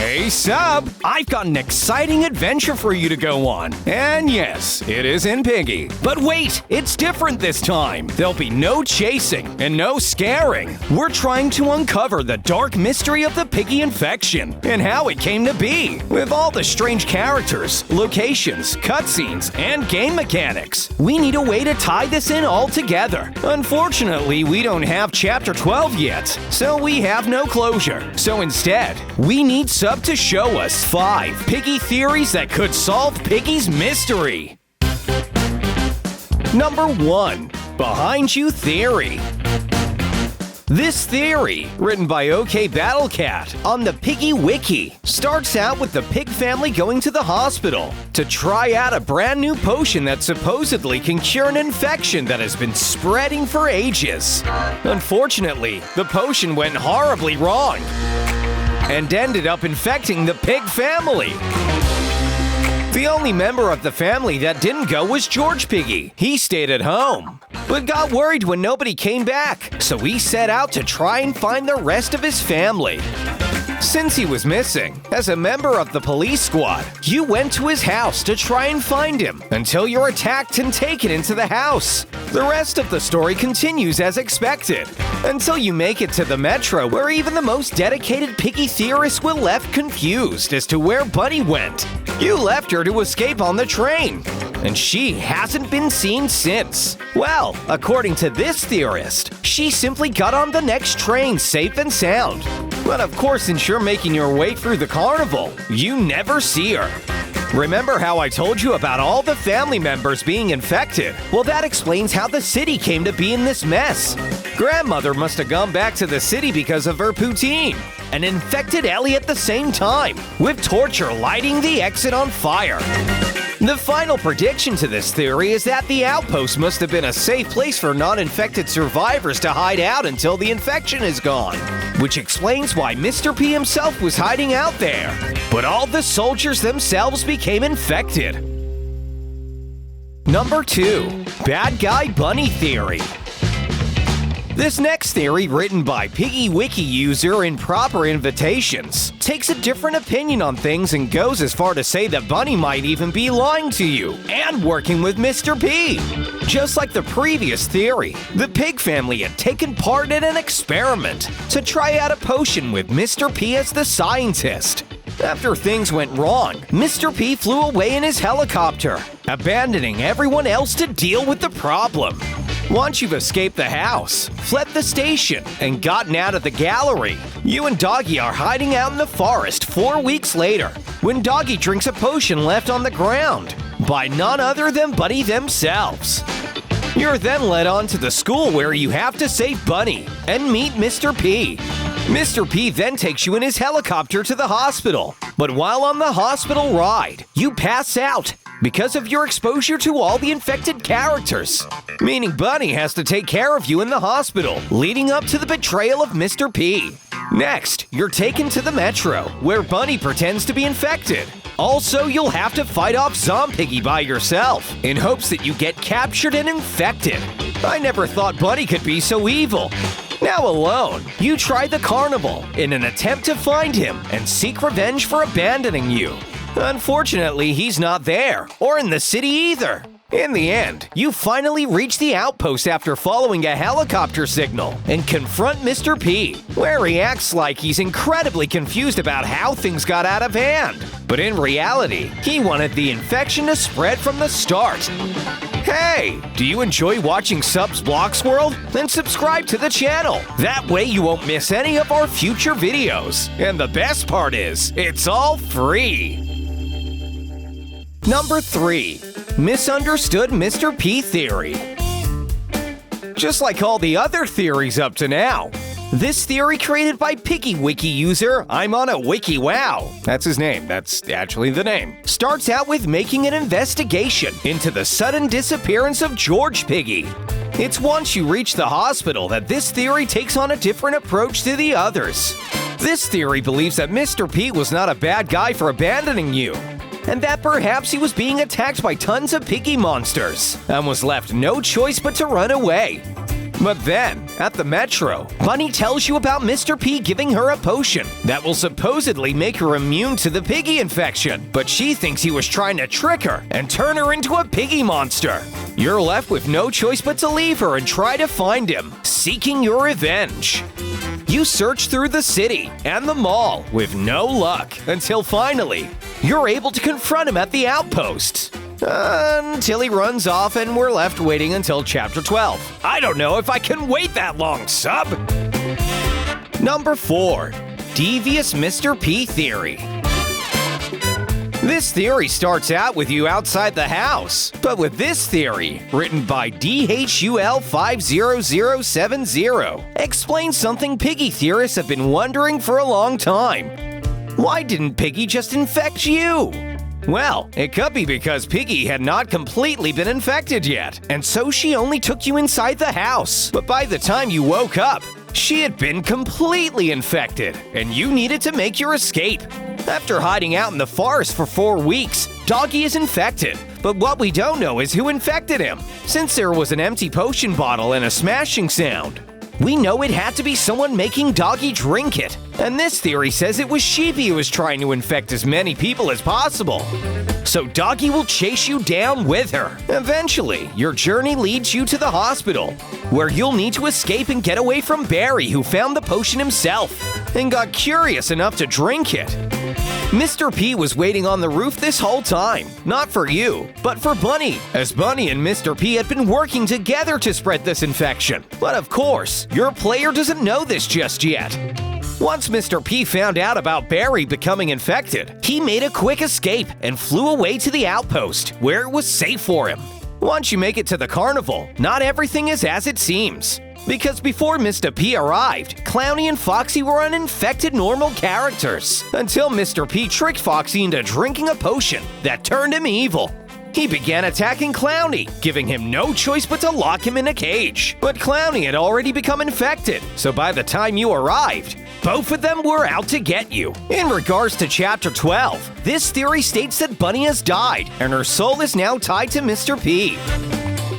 Hey sub! I've got an exciting adventure for you to go on. And yes, it is in Piggy. But wait, it's different this time. There'll be no chasing and no scaring. We're trying to uncover the dark mystery of the Piggy infection and how it came to be. With all the strange characters, locations, cutscenes, and game mechanics, we need a way to tie this in all together. Unfortunately, we don't have Chapter 12 yet, so we have no closure. So instead, we need sub to show us 5 Piggy theories that could solve Piggy's mystery. Number 1. Behind You Theory. This theory, written by OK Battlecat on the Piggy Wiki, starts out with the pig family going to the hospital to try out a brand new potion that supposedly can cure an infection that has been spreading for ages. Unfortunately, the potion went horribly wrong and ended up infecting the pig family. The only member of the family that didn't go was George Piggy. He stayed at home, but got worried when nobody came back, so he set out to try and find the rest of his family. Since he was missing, as a member of the police squad, you went to his house to try and find him until you're attacked and taken into the house. The rest of the story continues as expected, until you make it to the metro, where even the most dedicated Piggy theorists were left confused as to where Bunny went. You left her to escape on the train, and she hasn't been seen since. Well, according to this theorist, she simply got on the next train safe and sound. But of course, since you're making your way through the carnival, you never see her. Remember how I told you about all the family members being infected? Well, that explains how the city came to be in this mess. Grandmother must have gone back to the city because of her poutine and infected Ellie at the same time, with torture lighting the exit on fire. The final prediction to this theory is that the outpost must have been a safe place for non-infected survivors to hide out until the infection is gone, which explains why Mr. P himself was hiding out there. But all the soldiers themselves became infected. Number 2. Bad Guy Bunny Theory. This next theory, written by Piggy Wiki user Improper Invitations, takes a different opinion on things and goes as far to say that Bunny might even be lying to you and working with Mr. P. Just like the previous theory, the pig family had taken part in an experiment to try out a potion with Mr. P as the scientist. After things went wrong, Mr. P flew away in his helicopter, abandoning everyone else to deal with the problem. Once you've escaped the house, fled the station, and gotten out of the gallery, you and Doggy are hiding out in the forest 4 weeks later, when Doggy drinks a potion left on the ground by none other than Bunny themselves. You're then led on to the school where you have to save Bunny and meet Mr. P. Mr. P then takes you in his helicopter to the hospital, but while on the hospital ride, you pass out because of your exposure to all the infected characters, meaning Bunny has to take care of you in the hospital, leading up to the betrayal of Mr. P. Next, you're taken to the metro, where Bunny pretends to be infected. Also, you'll have to fight off Zompiggy by yourself, in hopes that you get captured and infected. I never thought Bunny could be so evil. Now alone, you try the carnival in an attempt to find him and seek revenge for abandoning you. Unfortunately, he's not there, or in the city either. In the end, you finally reach the outpost after following a helicopter signal and confront Mr. P, where he acts like he's incredibly confused about how things got out of hand. But in reality, he wanted the infection to spread from the start. Hey, do you enjoy watching Sub's Blox World? Then subscribe to the channel. That way you won't miss any of our future videos. And the best part is, it's all free. Number 3. Misunderstood Mr. P Theory. Just like all the other theories up to now, this theory created by Piggy Wiki user I'm on a Wiki Wow, that's his name, that's actually the name, starts out with making an investigation into the sudden disappearance of George Piggy. It's once you reach the hospital that this theory takes on a different approach to the others. This theory believes that Mr. P was not a bad guy for abandoning you, and that perhaps he was being attacked by tons of piggy monsters and was left no choice but to run away. But then, at the metro, Bunny tells you about Mr. P giving her a potion that will supposedly make her immune to the piggy infection, but she thinks he was trying to trick her and turn her into a piggy monster. You're left with no choice but to leave her and try to find him, seeking your revenge. You search through the city and the mall with no luck until finally, you're able to confront him at the outpost. Until he runs off and we're left waiting until Chapter 12. I don't know if I can wait that long, sub! Number 4. Devious Mr. P Theory. This theory starts out with you outside the house, but with this theory, written by DHUL 50070, explains something Piggy theorists have been wondering for a long time. Why didn't Piggy just infect you? Well, it could be because Piggy had not completely been infected yet, and so she only took you inside the house. But by the time you woke up, she had been completely infected, and you needed to make your escape. After hiding out in the forest for 4 weeks, Doggy is infected. But what we don't know is who infected him, since there was an empty potion bottle and a smashing sound. We know it had to be someone making Doggy drink it, and this theory says it was Sheepy who was trying to infect as many people as possible. So Doggy will chase you down with her. Eventually, your journey leads you to the hospital, where you'll need to escape and get away from Barry, who found the potion himself and got curious enough to drink it. Mr. P was waiting on the roof this whole time, not for you, but for Bunny, as Bunny and Mr. P had been working together to spread this infection. But of course, your player doesn't know this just yet. Once Mr. P found out about Barry becoming infected, he made a quick escape and flew away to the outpost, where it was safe for him. Once you make it to the carnival, not everything is as it seems. Because before Mr. P arrived, Clowny and Foxy were uninfected normal characters, until Mr. P tricked Foxy into drinking a potion that turned him evil. He began attacking Clowny, giving him no choice but to lock him in a cage. But Clowny had already become infected, so by the time you arrived, both of them were out to get you. In regards to Chapter 12, this theory states that Bunny has died, and her soul is now tied to Mr. P.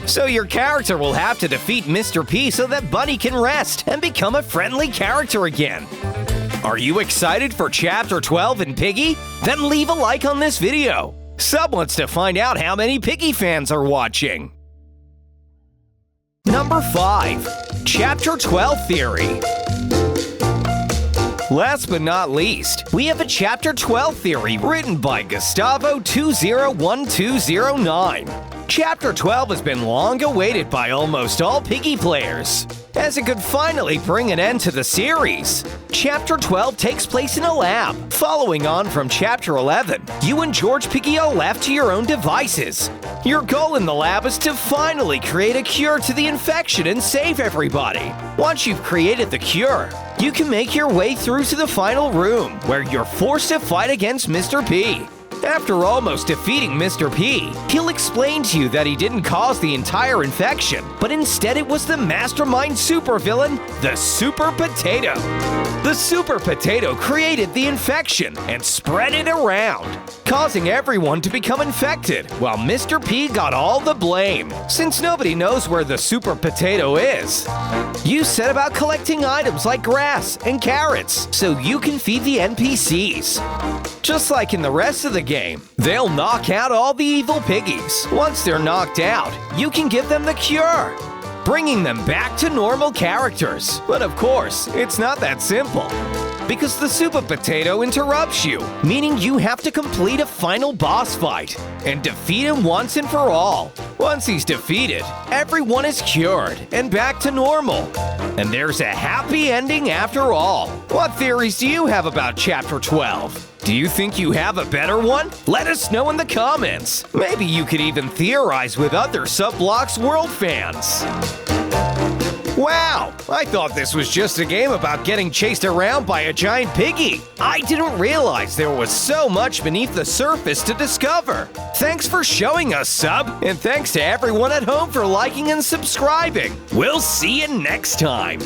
So your character will have to defeat Mr. P so that Bunny can rest and become a friendly character again. Are you excited for Chapter 12 in Piggy? Then leave a like on this video. Sub wants to find out how many Piggy fans are watching. Number 5. Chapter 12 Theory. Last but not least, we have a Chapter 12 theory written by Gustavo201209. Chapter 12 has been long awaited by almost all Piggy players, as it could finally bring an end to the series. Chapter 12 takes place in a lab. Following on from Chapter 11, you and George Piggy are left to your own devices. Your goal in the lab is to finally create a cure to the infection and save everybody. Once you've created the cure, you can make your way through to the final room, where you're forced to fight against Mr. P. After almost defeating Mr. P, he'll explain to you that he didn't cause the entire infection, but instead it was the mastermind supervillain, the Super Potato. The Super Potato created the infection and spread it around, causing everyone to become infected, while Mr. P got all the blame, since nobody knows where the Super Potato is. You set about collecting items like grass and carrots, so you can feed the NPCs. Just like in the rest of the game, they'll knock out all the evil piggies. Once they're knocked out, you can give them the cure, bringing them back to normal characters. But of course, it's not that simple, because the Super Potato interrupts you, meaning you have to complete a final boss fight and defeat him once and for all. Once he's defeated, everyone is cured and back to normal. And there's a happy ending after all. What theories do you have about Chapter 12? Do you think you have a better one? Let us know in the comments. Maybe you could even theorize with other Blox World fans. Wow, I thought this was just a game about getting chased around by a giant piggy. I didn't realize there was so much beneath the surface to discover. Thanks for showing us, Sub, and thanks to everyone at home for liking and subscribing. We'll see you next time.